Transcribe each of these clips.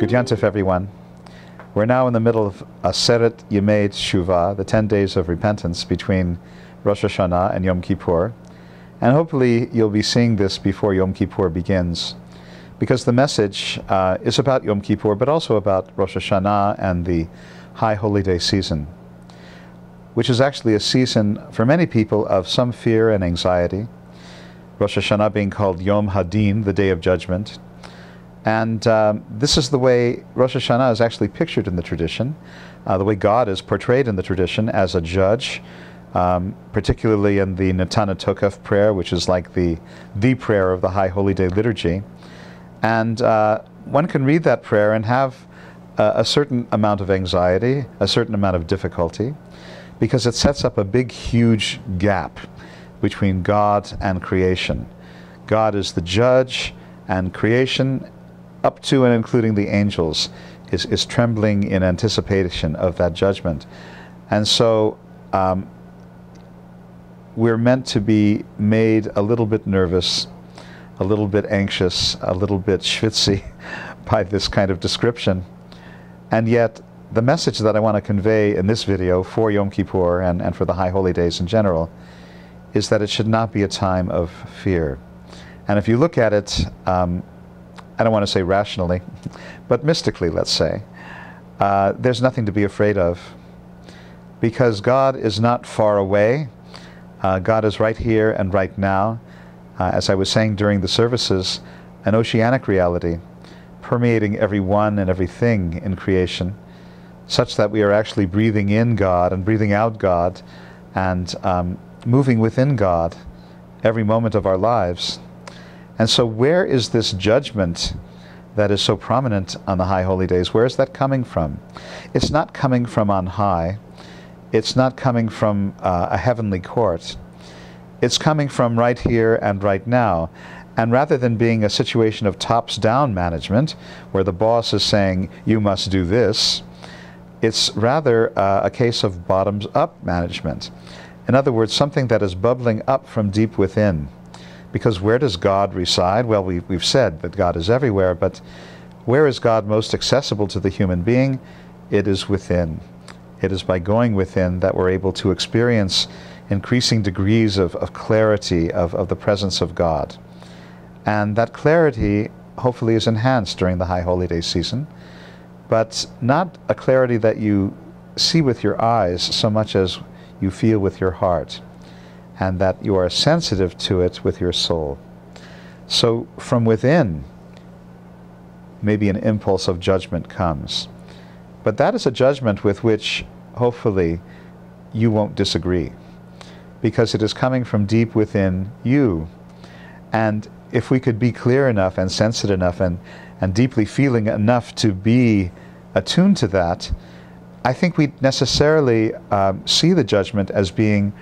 Good Yontif, everyone. We're now in the middle of Aseret Yemei Teshuvah, the 10 days of repentance between Rosh Hashanah and Yom Kippur. And hopefully you'll be seeing this before Yom Kippur begins, because the message is about Yom Kippur, but also about Rosh Hashanah and the High Holy Day season, which is actually a season for many people of some fear and anxiety. Rosh Hashanah being called Yom Hadin, the Day of Judgment. And this is the way Rosh Hashanah is actually pictured in the tradition, the way God is portrayed in the tradition as a judge, particularly in the Natana Tokef prayer, which is like the prayer of the High Holy Day liturgy. And one can read that prayer and have a certain amount of anxiety, a certain amount of difficulty, because it sets up a big, huge gap between God and creation. God is the judge, and creation, up to and including the angels, is trembling in anticipation of that judgment. And so we're meant to be made a little bit nervous, a little bit anxious, a little bit schwitzy by this kind of description. And yet the message that I want to convey in this video for Yom Kippur and for the High Holy Days in general is that it should not be a time of fear. And if you look at it, I don't want to say rationally, but mystically, let's say, there's nothing to be afraid of, because God is not far away. God is right here and right now. As I was saying during the services, an oceanic reality permeating everyone and everything in creation, such that we are actually breathing in God and breathing out God and moving within God every moment of our lives. And so where is this judgment that is so prominent on the High Holy Days? Where is that coming from? It's not coming from on high. It's not coming from a heavenly court. It's coming from right here and right now. And rather than being a situation of tops-down management, where the boss is saying, you must do this, it's rather a case of bottoms-up management. In other words, something that is bubbling up from deep within. Because where does God reside? Well, we've said that God is everywhere, but where is God most accessible to the human being? It is within. It is by going within that we're able to experience increasing degrees of clarity of the presence of God. And that clarity hopefully is enhanced during the High Holy Day season, but not a clarity that you see with your eyes so much as you feel with your heart, and that you are sensitive to it with your soul. So from within, maybe an impulse of judgment comes. But that is a judgment with which, hopefully, you won't disagree, because it is coming from deep within you. And if we could be clear enough and sensitive enough and deeply feeling enough to be attuned to that, I think we necessarily see the judgment as being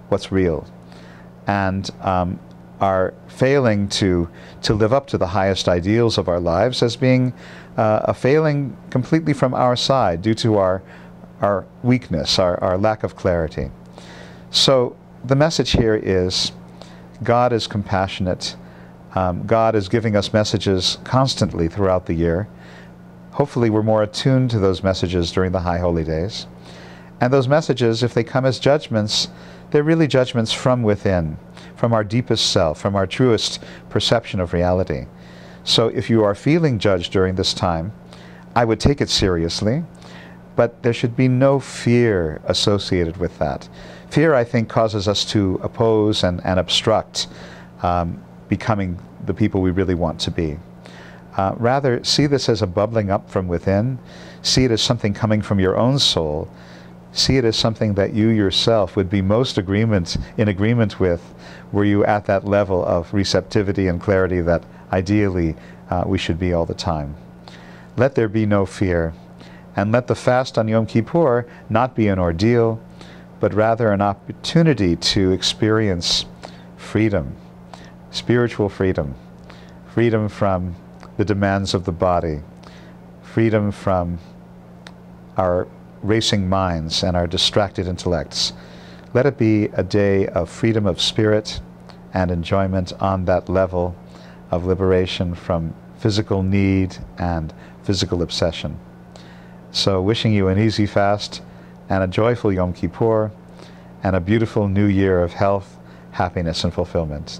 what's real, and are failing to live up to the highest ideals of our lives as being a failing completely from our side due to our weakness, our lack of clarity. So the message here is God is compassionate. God is giving us messages constantly throughout the year. Hopefully we're more attuned to those messages during the High Holy Days. And those messages, if they come as judgments, they're really judgments from within, from our deepest self, from our truest perception of reality. So if you are feeling judged during this time, I would take it seriously, but there should be no fear associated with that. Fear, I think, causes us to oppose and obstruct becoming the people we really want to be. Rather, see this as a bubbling up from within. See it as something coming from your own soul. See it as something that you yourself would be most in agreement with, were you at that level of receptivity and clarity that ideally we should be all the time. Let there be no fear, and let the fast on Yom Kippur not be an ordeal, but rather an opportunity to experience freedom, spiritual freedom, freedom from the demands of the body, freedom from our racing minds and our distracted intellects. Let it be a day of freedom of spirit and enjoyment on that level of liberation from physical need and physical obsession. So wishing you an easy fast and a joyful Yom Kippur and a beautiful new year of health, happiness, and fulfillment.